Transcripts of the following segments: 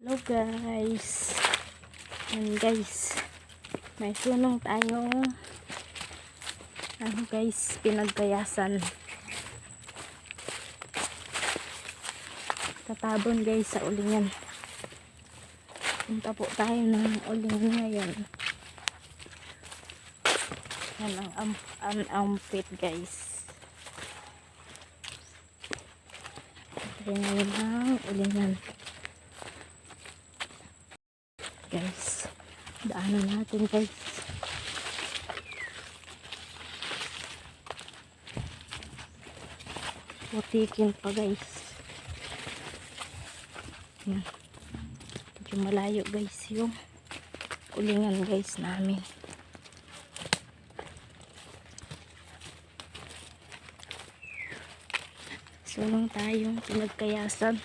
Hello guys. Yan guys. May sunong tayong guys, pinagkayasan. Tatabon guys sa ulingan. Punta po tayo ng ulingan ngayon. Yan ang ampit guys. Ito ngayon ang ulingan. Guys, daanan natin guys. Putikin pa guys. Yan. Medyo malayo guys yung ulingan guys namin. So lang tayong pinagkayasan.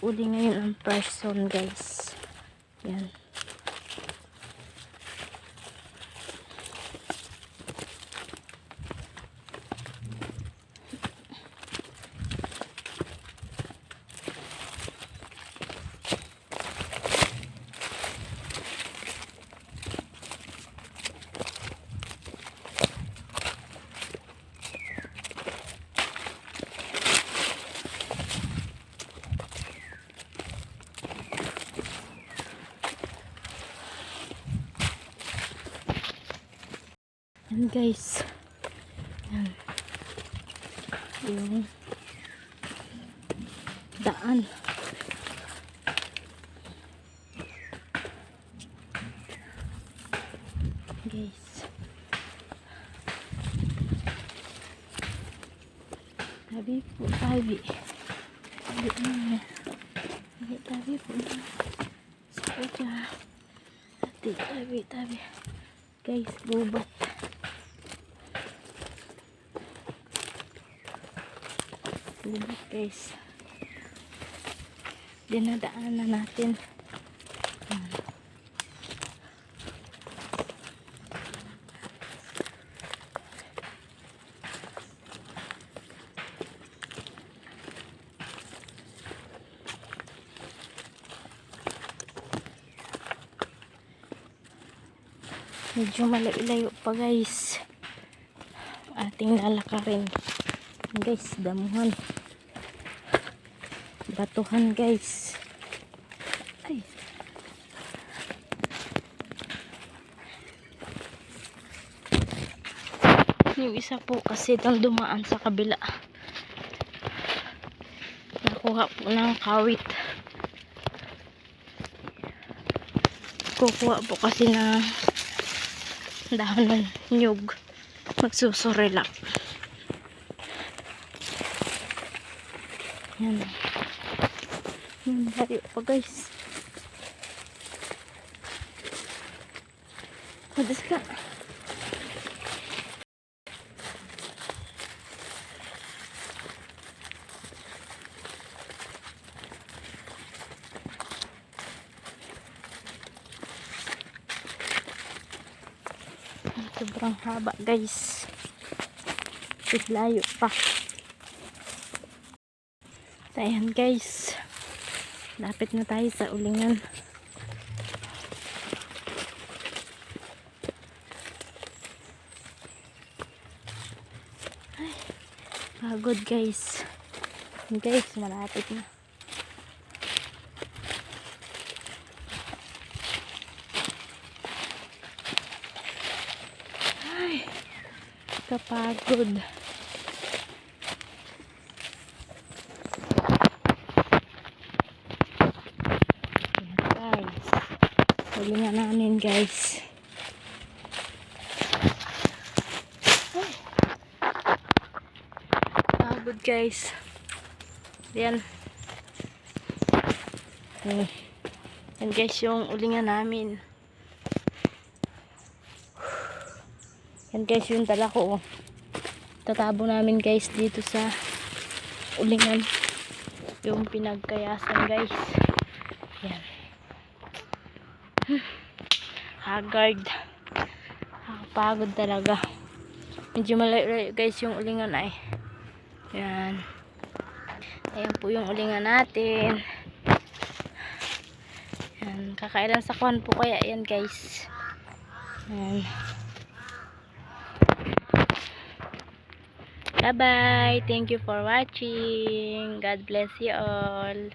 Uuli ngayon ang person guys. Yan. Yan guys. Yan. Yung daan. Guys. Tabi po, tabi. Tabi na. Tabi po na. Sabi. Tabi. Guys, gubat. Gubat guys. Dinadaanan na natin. Medyo malayo pa guys. Ating lalakarin. Guys, damuhan. Batuhan guys. Ay. Yung isa po kasi nang dumaan sa kabila. Nakuha po ng kawit. Kukuha po kasi ng dahon ng nyug. Magsusurelak. Yan. Layo pa guys. Hadas ka. Sobrang haba guys. Layo pa. Ayan guys. Lapit na tayo sa ulingan. Ay, pagod guys. Guys, malapit na. Ay, kapagod. Ulingan namin guys. Pagod guys. Yan. Yan guys yung ulingan namin. Yan guys yung dala ko. Tatabo namin guys dito sa ulingan. Yung pinagkayasan guys. Yan. Haggard. Pagod talaga. Medyo malayo guys yung ulingan ay. Yan. Ayan po yung ulingan natin. Ayan, kakailan sa kuhan po kaya yan guys. Ayan. Bye bye. Thank you for watching. God bless you all.